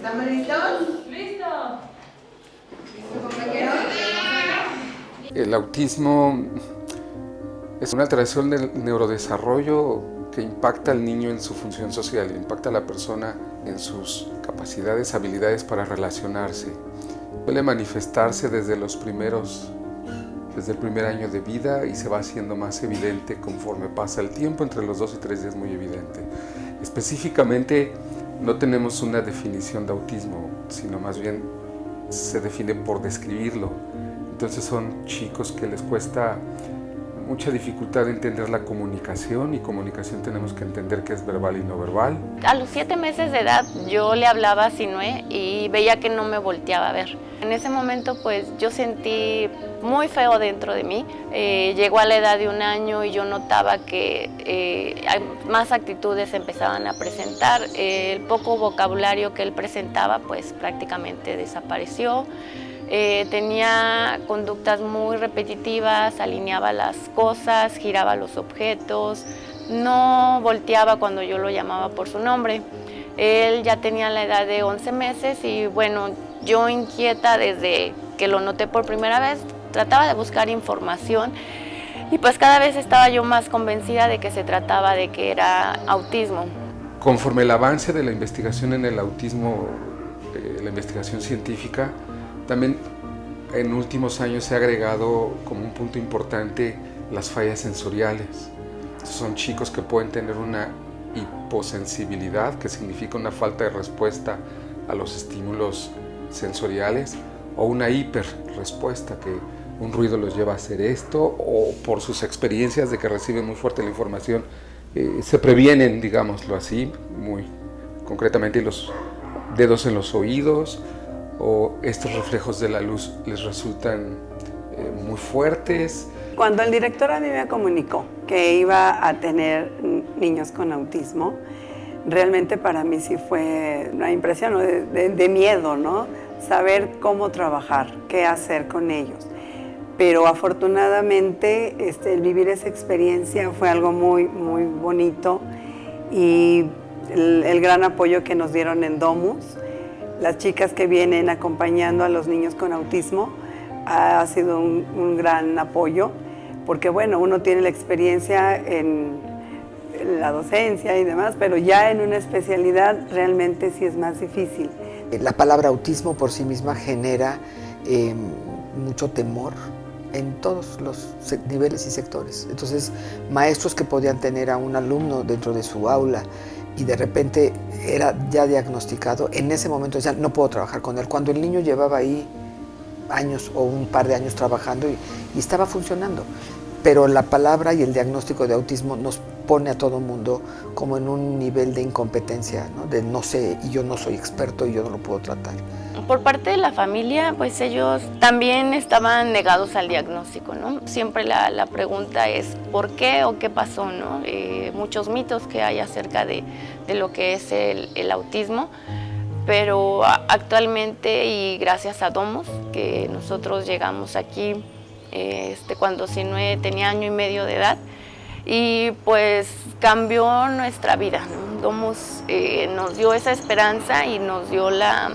¿Estamos listos? ¡Listo! ¿Listo, compañeros? El autismo es una alteración del neurodesarrollo que impacta al niño en su función social, impacta a la persona en sus capacidades, habilidades para relacionarse. Suele manifestarse desde el primer año de vida y se va haciendo más evidente conforme pasa el tiempo, entre los 2 y 3 días muy evidente. Específicamente no tenemos una definición de autismo, sino más bien se define por describirlo. Entonces son chicos que les cuesta mucha dificultad entender la comunicación, y comunicación tenemos que entender que es verbal y no verbal. A los 7 meses de edad yo le hablaba a Sinue y veía que no me volteaba a ver. En ese momento pues yo sentí muy feo dentro de mí. Llegó a la edad de 1 año y yo notaba que más actitudes empezaban a presentar. El poco vocabulario que él presentaba pues prácticamente desapareció. Tenía conductas muy repetitivas, alineaba las cosas, giraba los objetos, no volteaba cuando yo lo llamaba por su nombre. Él ya tenía la edad de 11 meses y bueno, yo inquieta desde que lo noté por primera vez, trataba de buscar información y pues cada vez estaba yo más convencida de que se trataba de que era autismo. Conforme el avance de la investigación en el autismo, la investigación científica, también en últimos años se ha agregado como un punto importante las fallas sensoriales. Son chicos que pueden tener una hiposensibilidad, que significa una falta de respuesta a los estímulos sensoriales, o una hiperrespuesta, que un ruido los lleva a hacer esto, o por sus experiencias de que reciben muy fuerte la información, se previenen, digámoslo así, muy concretamente, los dedos en los oídos, o estos reflejos de la luz les resultan muy fuertes. Cuando el director a mí me comunicó que iba a tener niños con autismo, realmente para mí sí fue una impresión, ¿no? de miedo, ¿no? Saber cómo trabajar, qué hacer con ellos. Pero afortunadamente el vivir esa experiencia fue algo muy, muy bonito, y el gran apoyo que nos dieron en Domus, las chicas que vienen acompañando a los niños con autismo, ha sido un gran apoyo, porque bueno, uno tiene la experiencia en la docencia y demás, pero ya en una especialidad realmente sí es más difícil. La palabra autismo por sí misma genera mucho temor en todos los niveles y sectores. Entonces, maestros que podían tener a un alumno dentro de su aula y de repente era ya diagnosticado, en ese momento ya no puedo trabajar con él. Cuando el niño llevaba ahí años o un par de años trabajando y estaba funcionando. Pero la palabra y el diagnóstico de autismo nos pone a todo el mundo como en un nivel de incompetencia, ¿no? De no sé, y yo no soy experto y yo no lo puedo tratar. Por parte de la familia, pues ellos también estaban negados al diagnóstico, ¿no? Siempre la pregunta es ¿por qué o qué pasó, ¿no? Muchos mitos que hay acerca de lo que es el autismo, pero actualmente, y gracias a Domus, que nosotros llegamos aquí cuando Sinue tenía 1 año y medio de edad, y pues cambió nuestra vida, ¿no? Domus nos dio esa esperanza y nos dio la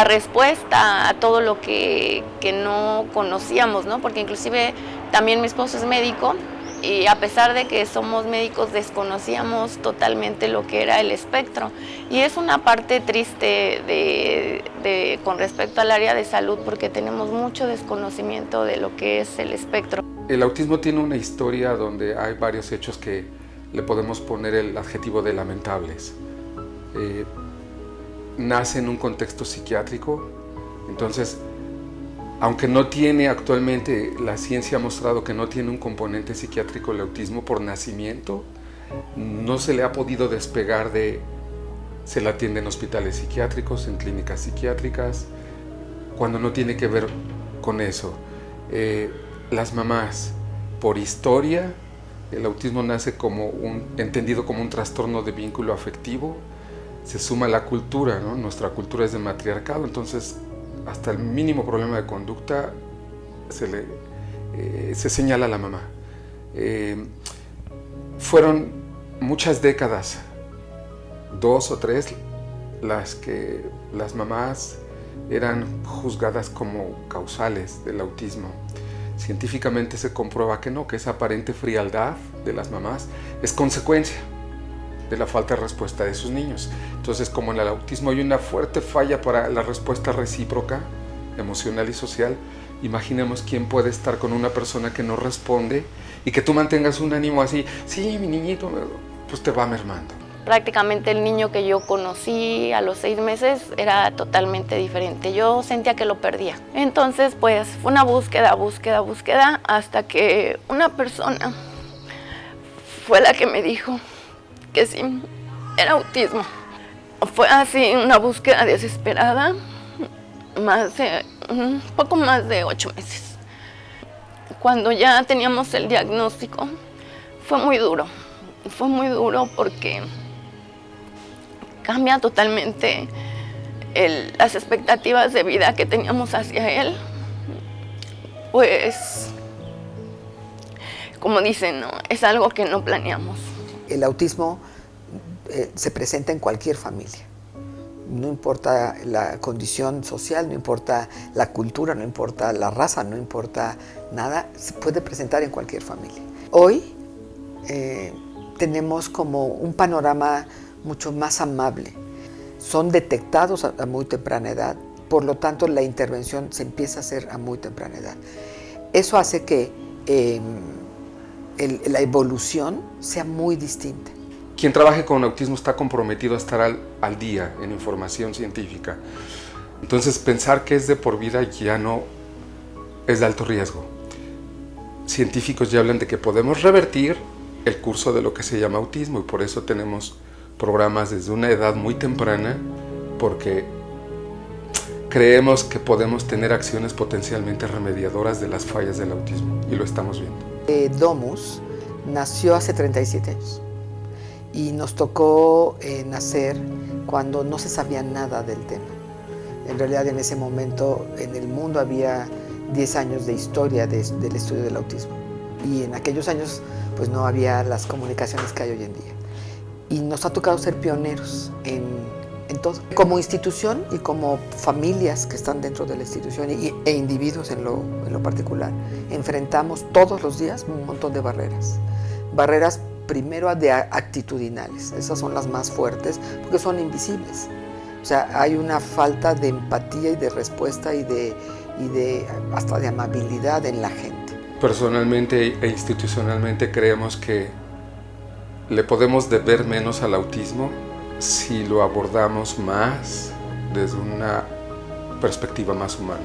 respuesta a todo lo que no conocíamos, ¿no? Porque inclusive también mi esposo es médico y a pesar de que somos médicos desconocíamos totalmente lo que era el espectro, y es una parte triste con respecto al área de salud, porque tenemos mucho desconocimiento de lo que es el espectro. El autismo tiene una historia donde hay varios hechos que le podemos poner el adjetivo de lamentables. Nace en un contexto psiquiátrico, entonces, aunque no tiene actualmente, la ciencia ha mostrado que no tiene un componente psiquiátrico el autismo por nacimiento, no se le ha podido despegar se le atiende en hospitales psiquiátricos, en clínicas psiquiátricas, cuando no tiene que ver con eso. Las mamás, por historia, el autismo nace entendido como un trastorno de vínculo afectivo. Se suma la cultura, ¿no? Nuestra cultura es de matriarcado, entonces hasta el mínimo problema de conducta se señala a la mamá. Fueron muchas décadas, 2 o 3, las mamás eran juzgadas como causales del autismo. Científicamente se comprueba que no, que esa aparente frialdad de las mamás es consecuencia de la falta de respuesta de sus niños. Entonces, como en el autismo hay una fuerte falla para la respuesta recíproca, emocional y social, imaginemos quién puede estar con una persona que no responde y que tú mantengas un ánimo así, sí, mi niñito, pues te va mermando. Prácticamente el niño que yo conocí a los 6 meses era totalmente diferente. Yo sentía que lo perdía. Entonces, pues, fue una búsqueda, hasta que una persona fue la que me dijo que sí, era autismo. Fue así una búsqueda desesperada, un poco más de 8 meses. Cuando ya teníamos el diagnóstico, fue muy duro porque cambia totalmente las expectativas de vida que teníamos hacia él. Pues, como dicen, ¿no? Es algo que no planeamos. El autismo se presenta en cualquier familia. No importa la condición social, no importa la cultura, no importa la raza, no importa nada, se puede presentar en cualquier familia. Hoy tenemos como un panorama mucho más amable. Son detectados a muy temprana edad, por lo tanto la intervención se empieza a hacer a muy temprana edad. Eso hace que la evolución sea muy distinta. Quien trabaje con autismo está comprometido a estar al día en información científica. Entonces, pensar que es de por vida ya no es de alto riesgo. Científicos ya hablan de que podemos revertir el curso de lo que se llama autismo y por eso tenemos programas desde una edad muy temprana, porque creemos que podemos tener acciones potencialmente remediadoras de las fallas del autismo y lo estamos viendo. Domus nació hace 37 años. Y nos tocó nacer cuando no se sabía nada del tema. En realidad, en ese momento, en el mundo había 10 años de historia del estudio del autismo. Y en aquellos años, pues no había las comunicaciones que hay hoy en día. Y nos ha tocado ser pioneros en todo. Como institución y como familias que están dentro de la institución e individuos en lo particular, enfrentamos todos los días un montón de barreras. Barreras primero de actitudinales, esas son las más fuertes porque son invisibles. O sea, hay una falta de empatía y de respuesta y hasta de amabilidad en la gente. Personalmente e institucionalmente creemos que le podemos deber menos al autismo si lo abordamos más desde una perspectiva más humana.